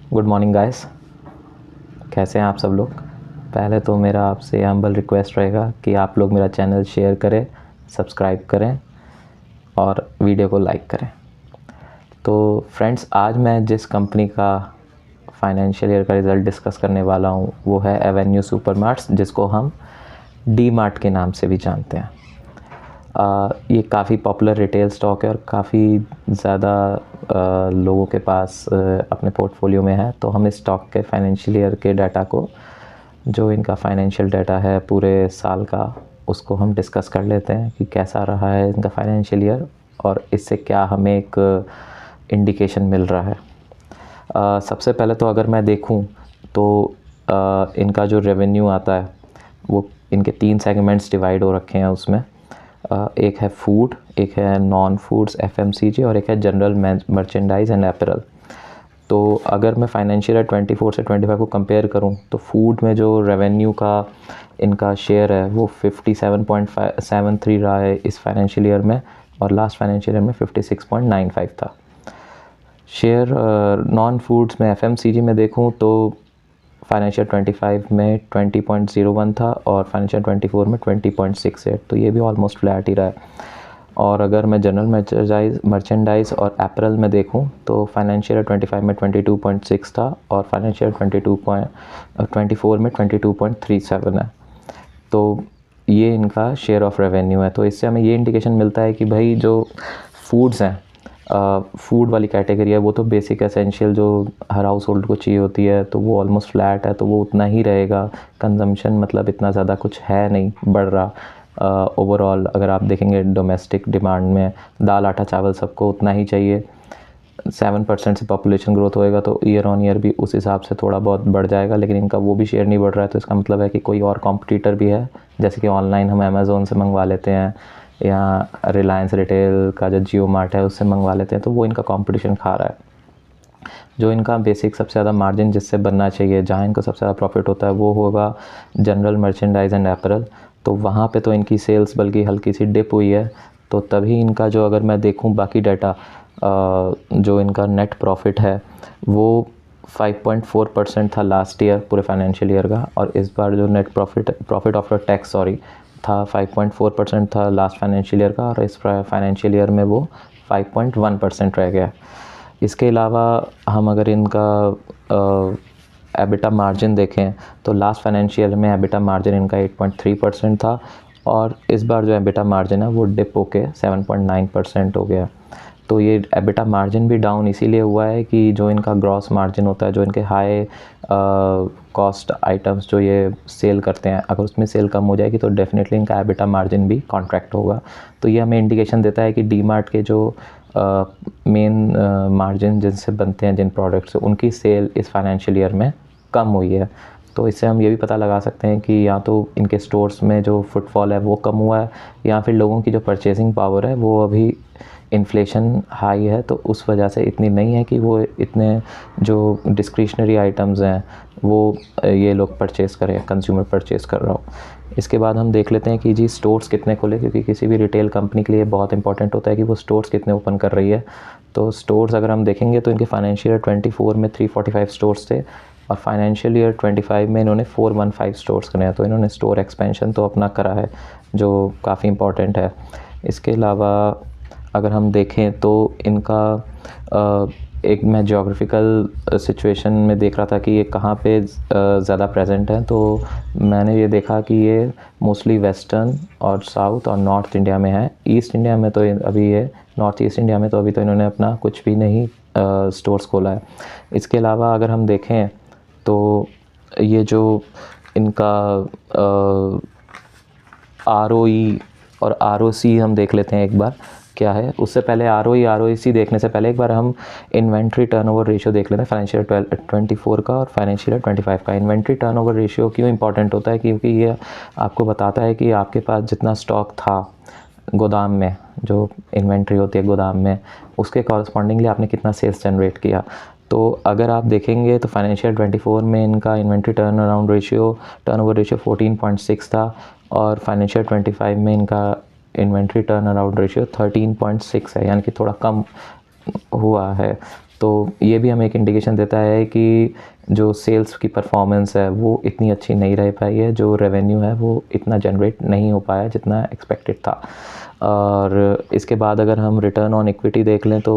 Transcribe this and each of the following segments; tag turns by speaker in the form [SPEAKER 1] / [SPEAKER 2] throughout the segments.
[SPEAKER 1] Good morning guys. कैसे हैं आप सब लोग। पहले तो मेरा आपसे हम्बल रिक्वेस्ट रहेगा कि आप लोग मेरा चैनल शेयर करें, सब्सक्राइब करें और वीडियो को लाइक करें। तो फ्रेंड्स, आज मैं जिस कंपनी का फाइनेंशियल ईयर का रिज़ल्ट डिस्कस करने वाला हूँ वो है एवेन्यू सुपरमार्ट्स, जिसको हम डी मार्ट के नाम से भी जानते हैं। ये काफ़ी पॉपुलर रिटेल स्टॉक है और काफ़ी ज़्यादा लोगों के पास अपने पोर्टफोलियो में है। तो हम इस स्टॉक के फाइनेंशियल ईयर के डाटा को, जो इनका फाइनेंशियल डाटा है पूरे साल का, उसको हम डिस्कस कर लेते हैं कि कैसा रहा है इनका फाइनेंशियल ईयर और इससे क्या हमें एक इंडिकेशन मिल रहा है। सबसे पहले तो अगर मैं देखूं तो इनका जो रेवेन्यू आता है वो इनके 3 सेगमेंट्स डिवाइड हो रखे हैं। उसमें एक है फूड, एक है नॉन फूड्स एफएमसीजी और एक है जनरल मर्चेंडाइज एंड अपैरल। तो अगर मैं फाइनेंशियल ईयर 24 से 25 को कंपेयर करूं तो फूड में जो रेवेन्यू का इनका शेयर है वो 57.73 रहा है इस फाइनेंशियल ईयर में, और लास्ट फाइनेंशियल ईयर में 56.95 था। शेयर नॉन फूड्स में एफएमसीजी में देखूं तो फाइनेंशियल 25 में 20.01 था और फाइनेंशियल 24 में 20.68, तो ये भी ऑलमोस्ट फ्लैट ही रहा है। और अगर मैं जनरल मर्चेंडाइज और अपैरल में देखूं तो फाइनेंशियल 25 में 22.6 था और फाइनेंशियल 24 में 22.37 है। तो ये इनका शेयर ऑफ रेवेन्यू है। तो इससे हमें ये इंडिकेशन मिलता है कि भाई जो फूड्स हैं, फूड वाली कैटेगरी है, वो तो बेसिक एसेंशियल जो हर हाउस होल्ड को चाहिए होती है, तो वो ऑलमोस्ट फ्लैट है, तो वो उतना ही रहेगा। कंजम्पशन मतलब इतना ज़्यादा कुछ है नहीं बढ़ रहा। ओवरऑल अगर आप देखेंगे डोमेस्टिक डिमांड में दाल आटा चावल सबको उतना ही चाहिए। 7% से पॉपुलेशन ग्रोथ होएगा तो ईयर ऑन ईयर भी उस हिसाब से थोड़ा बहुत बढ़ जाएगा, लेकिन इनका वो भी शेयर नहीं बढ़ रहा है। तो इसका मतलब है कि कोई और कॉम्पिटिटर भी है, जैसे कि ऑनलाइन हम अमेज़ोन से मंगवा लेते हैं या रिलायंस रिटेल का जो जियो मार्ट है उससे मंगवा लेते हैं, तो वो इनका कंपटीशन खा रहा है। जो इनका बेसिक सबसे ज़्यादा मार्जिन जिससे बनना चाहिए, जहाँ इनको सबसे ज़्यादा प्रॉफिट होता है, वो होगा जनरल मर्चेंडाइज एंड अपैरल। तो वहाँ पे तो इनकी सेल्स बल्कि हल्की सी डिप हुई है। तो तभी इनका जो, अगर मैं देखूँ बाकी डाटा, जो इनका नेट प्रॉफिट है वो 5.4% था लास्ट ईयर पूरे फाइनेंशियल ईयर का, और इस बार जो नेट प्रॉफिट आफ्टर टैक्स था 5.4% था लास्ट फाइनेंशियल ईयर का, और इस फाइनेंशियल ईयर में वो 5.1% रह गया। इसके अलावा हम अगर इनका एबिटा मार्जिन देखें तो लास्ट फाइनेंशियल में एबिटा मार्जिन इनका 8.3% था, और इस बार जो एबिटा मार्जिन है वो डिप होके 7.9% हो गया। तो ये एबिटा मार्जिन भी डाउन इसीलिए हुआ है कि जो इनका ग्रॉस मार्जिन होता है, जो इनके हाई कॉस्ट आइटम्स जो ये सेल करते हैं, अगर उसमें सेल कम हो जाएगी तो डेफिनेटली इनका एबिटा मार्जिन भी कॉन्ट्रैक्ट होगा। तो ये हमें इंडिकेशन देता है कि डी मार्ट के जो मेन मार्जिन जिनसे बनते हैं जिन प्रोडक्ट से, उनकी सेल इस फाइनेंशियल ईयर में कम हुई है। तो इससे हम ये भी पता लगा सकते हैं कि या तो इनके स्टोर्स में जो फुटफॉल है वो कम हुआ है, या फिर लोगों की जो परचेसिंग पावर है वो अभी इन्फ्लेशन हाई है तो उस वजह से इतनी नहीं है कि वो इतने जो डिस्क्रिशनरी आइटम्स हैं वो ये लोग परचेज़ करें, कंज्यूमर परचेज़ कर रहा हो। इसके बाद हम देख लेते हैं कि जी स्टोर्स कितने खुले, क्योंकि किसी भी रिटेल कंपनी के लिए बहुत इंपॉर्टेंट होता है कि वो स्टोर्स कितने ओपन कर रही है। तो स्टोर्स अगर हम देखेंगे तो इनके फाइनेंशियल ईयर 24 में 345 स्टोर्स थे, और फाइनेंशियल ईयर 25 में इन्होंने 415 स्टोर्स करे हैं। तो इन्होंने स्टोर एक्सपेंशन तो अपना करा है, जो काफ़ी इम्पॉर्टेंट है। इसके अलावा अगर हम देखें तो इनका एक मैं जोग्राफिकल सिचुएशन में देख रहा था कि ये कहाँ पे ज़्यादा प्रेजेंट है, तो मैंने ये देखा कि ये मोस्टली वेस्टर्न और साउथ और नॉर्थ इंडिया में है। ईस्ट इंडिया में तो अभी ये, नॉर्थ ईस्ट इंडिया में तो अभी तो इन्होंने अपना कुछ भी नहीं स्टोर्स खोला है। इसके अलावा अगर हम देखें तो ये जो इनका ROE और ROC हम देख लेते हैं एक बार क्या है। उससे पहले ROE ROC देखने से पहले एक बार हम इन्वेंट्री टर्नओवर रेशियो देख लेते हैं फाइनेंशियल 24 का और फाइनेंशियल 25 का। इन्वेंट्री टर्नओवर रेशियो क्यों इंपॉर्टेंट होता है, क्योंकि ये आपको बताता है कि आपके पास जितना स्टॉक था गोदाम में, जो इन्वेंट्री होती है गोदाम में, उसके कॉरस्पॉन्डिंगली आपने कितना सेल्स जनरेट किया। तो अगर आप देखेंगे तो फाइनेंशियल 24 में इनका इन्वेंट्री टर्नओवर रेशियो 14.6 था, और फाइनेंशियल 25 में इनका इन्वेंट्री टर्न अराउंड रेशियो 13.6 है, यानी कि थोड़ा कम हुआ है। तो ये भी हमें एक इंडिकेशन देता है कि जो सेल्स की परफॉर्मेंस है वो इतनी अच्छी नहीं रह पाई है, जो रेवेन्यू है वो इतना जनरेट नहीं हो पाया जितना एक्सपेक्टेड था। और इसके बाद अगर हम रिटर्न ऑन इक्विटी देख लें तो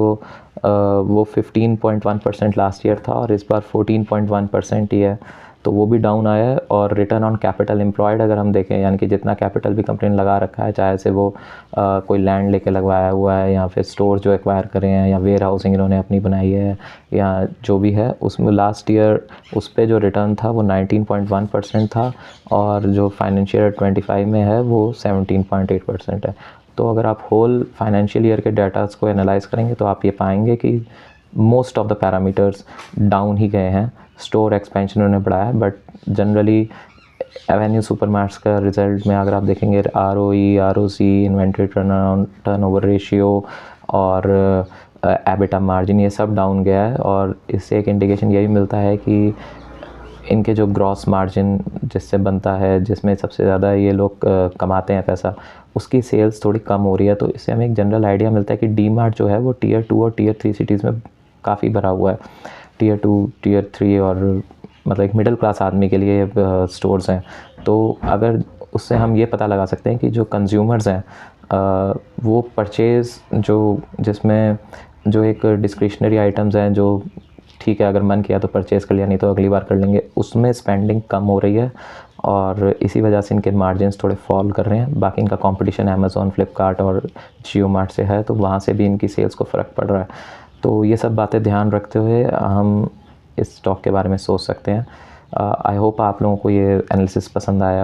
[SPEAKER 1] वो 15.1% लास्ट ईयर था और इस बार 14.1% ही है, तो वो भी डाउन आया है। और रिटर्न ऑन कैपिटल एम्प्लॉयड अगर हम देखें, यानी कि जितना कैपिटल भी कंपनी ने लगा रखा है, चाहे से वो कोई लैंड लेके लगवाया हुआ है या फिर स्टोर जो एक्वायर करे हैं या वेयर हाउसिंग इन्होंने अपनी बनाई है या जो भी है, उसमें लास्ट ईयर उस पर जो रिटर्न था वो 19.1% था और जो फाइनेंशियल ईयर 25 में है वो 17.8% है। तो अगर आप होल फाइनेंशियल ईयर के डाटास को एनालाइज करेंगे तो आप ये पाएंगे कि most of the parameters down ही गए हैं। स्टोर एक्सपेंशन उन्होंने बढ़ाया, बट जनरली एवेन्यू सुपरमार्ट्स का रिजल्ट में अगर आप देखेंगे ROE, ROC, inventory turnover ratio और एबिटा मार्जिन, ये सब डाउन गया है। और इससे एक इंडिकेशन ये भी मिलता है कि इनके जो ग्रॉस मार्जिन जिससे बनता है, जिसमें सबसे ज़्यादा ये लोग कमाते हैं पैसा, उसकी सेल्स थोड़ी कम हो रही है। तो इससे हमें एक जनरल आइडिया मिलता है कि डी मार्ट जो है वो Tier 2 और Tier 3 सिटीज़ में काफ़ी भरा हुआ है। Tier 2, Tier 3 और मतलब एक मिडिल क्लास आदमी के लिए स्टोर्स हैं। तो अगर उससे हम ये पता लगा सकते हैं कि जो कंज्यूमर्स हैं वो परचेज़ जिसमें जो एक डिस्क्रिशनरी आइटम्स हैं, जो ठीक है अगर मन किया तो परचेज़ कर लिया, नहीं तो अगली बार कर लेंगे, उसमें स्पेंडिंग कम हो रही है और इसी वजह से इनके मार्जिन्स थोड़े फॉल कर रहे हैं। बाकी इनका कंपटीशन अमेज़ॉन, फ्लिपकार्ट और जियो मार्ट से है, तो वहाँ से भी इनकी सेल्स को फ़र्क पड़ रहा है। तो ये सब बातें ध्यान रखते हुए हम इस स्टॉक के बारे में सोच सकते हैं। आई होप आप लोगों को ये एनालिसिस पसंद आया।